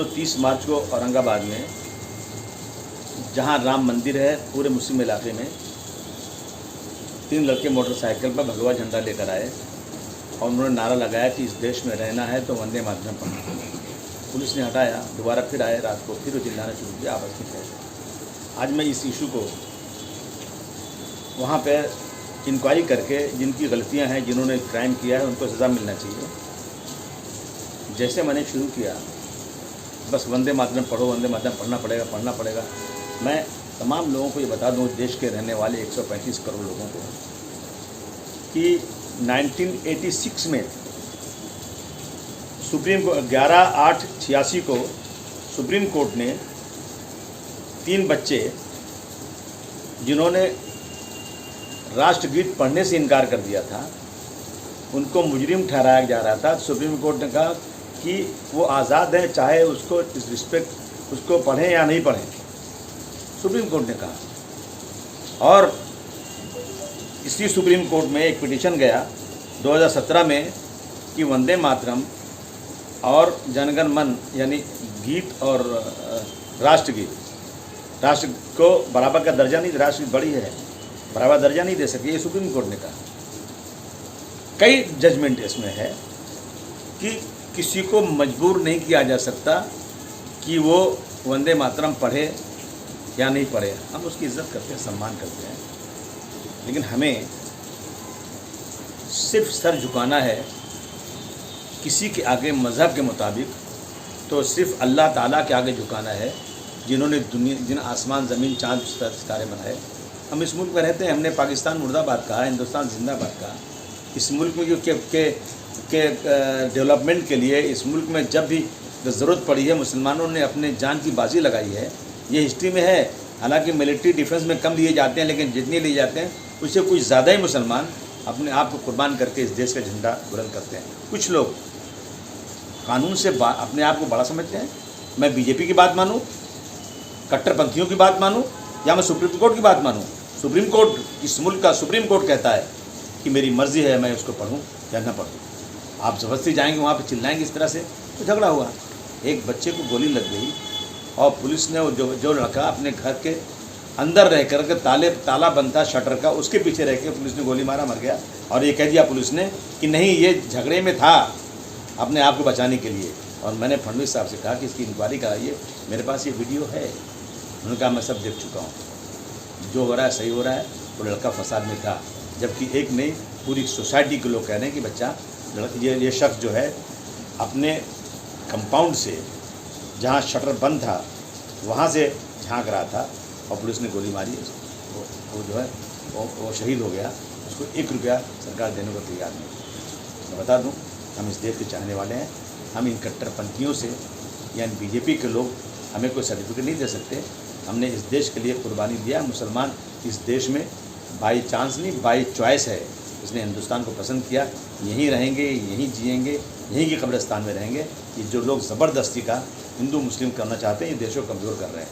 साथियों, 30 मार्च को औरंगाबाद में जहां राम मंदिर है, पूरे मुस्लिम इलाके में 3 लड़के मोटरसाइकिल पर भगवा झंडा लेकर आए और उन्होंने नारा लगाया कि इस देश में रहना है तो वंदे मातरम पढ़ना। पुलिस ने हटाया, दोबारा फिर आए, रात को फिर चिल्लाना शुरू किया, आपस में थे। आज मैं इस इशू को वहाँ पर इंक्वायरी करके जिनकी गलतियाँ हैं, जिन्होंने क्राइम किया है, उनको सज़ा मिलना चाहिए। जैसे मैंने शुरू किया, बस वंदे मातरम पढ़ो, वंदे मातरम पढ़ना पड़ेगा। मैं तमाम लोगों को ये बता दूं, देश के रहने वाले 135 करोड़ लोगों को, कि 1986 में सुप्रीम कोर्ट 11/8/86 को सुप्रीम कोर्ट ने 3 बच्चे जिन्होंने राष्ट्रगीत पढ़ने से इनकार कर दिया था, उनको मुजरिम ठहराया जा रहा था। सुप्रीम कोर्ट ने कहा कि वो आज़ाद हैं, चाहे उसको रिस्पेक्ट उसको पढ़ें या नहीं पढ़ें, सुप्रीम कोर्ट ने कहा। और इसी सुप्रीम कोर्ट में एक पिटीशन गया 2017 में कि वंदे मातरम और जनगण मन यानी गीत और राष्ट्रगीत, राष्ट्र को बराबर का दर्जा नहीं, राष्ट्रगीत बड़ी है, बराबर दर्जा नहीं दे सके, ये सुप्रीम कोर्ट ने कहा। कई जजमेंट इसमें है कि किसी को मजबूर नहीं किया जा सकता कि वो वंदे मातरम पढ़े या नहीं पढ़े। हम उसकी इज्जत करते हैं, सम्मान करते हैं, लेकिन हमें सिर्फ सर झुकाना है किसी के आगे मज़हब के मुताबिक, तो सिर्फ अल्लाह ताला के आगे झुकाना है, जिन्होंने जिन आसमान ज़मीन चाँद सितारे बनाए। हम इस मुल्क में रहते हैं, हमने पाकिस्तान मुर्दाबाद कहा, हिंदुस्तान जिंदाबाद कहा। इस मुल्क में के डेवलपमेंट के लिए इस मुल्क में जब भी ज़रूरत पड़ी है, मुसलमानों ने अपने जान की बाजी लगाई है। ये हिस्ट्री में है। हालांकि मिलिट्री डिफेंस में कम लिए जाते हैं, लेकिन जितने लिए जाते हैं उससे कुछ ज़्यादा ही मुसलमान अपने आप को कुर्बान करके इस देश का झंडा बुलंद करते हैं। कुछ लोग कानून से अपने आप को बड़ा समझते हैं। मैं बीजेपी की बात मानूं, कट्टरपंथियों की बात मानूं, या मैं सुप्रीम कोर्ट की बात मानूं? सुप्रीम कोर्ट, इस मुल्क का सुप्रीम कोर्ट कहता है कि मेरी मर्ज़ी है, मैं उसको पढ़ूँ या ना पढ़ूँ। आप ज़बरदस्ती जाएंगे वहाँ पे, चिल्लाएंगे इस तरह से, तो झगड़ा हुआ। एक बच्चे को गोली लग गई और पुलिस ने जो लड़का अपने घर के अंदर रह कर के ताला बंद था शटर का, उसके पीछे रह के पुलिस ने गोली मारा, मर गया। और ये कह दिया पुलिस ने कि नहीं, ये झगड़े में था, अपने आप को बचाने के लिए। और मैंने फडणवीस साहब से कहा कि इसकी इंक्वायरी कराइए, मेरे पास ये वीडियो है। उन्होंने कहा मैं सब देख चुका हूँ, जो हो रहा है सही हो रहा है। वो लड़का फसाद में था, जबकि एक नहीं, पूरी सोसाइटी के लोग कह रहे हैं कि बच्चा ये शख्स जो है अपने कंपाउंड से, जहाँ शटर बंद था, वहाँ से झांक रहा था और पुलिस ने गोली मारी। वो जो है वो शहीद हो गया। उसको 1 रुपया सरकार देने को तैयार नहीं। मैं बता दूं, हम इस देश के चाहने वाले हैं। हम इन कट्टरपंथियों से या इन बीजेपी के लोग हमें कोई सर्टिफिकेट नहीं दे सकते। हमने इस देश के लिए कुर्बानी दिया। मुसलमान इस देश में बाई चांस नहीं, बाई चॉइस है। इसने हिंदुस्तान को पसंद किया, यहीं रहेंगे, यहीं जिएंगे, यहीं की कब्रिस्तान में रहेंगे। ये जो लोग ज़बरदस्ती का हिंदू मुस्लिम करना चाहते हैं, ये देश को कमज़ोर कर रहे हैं।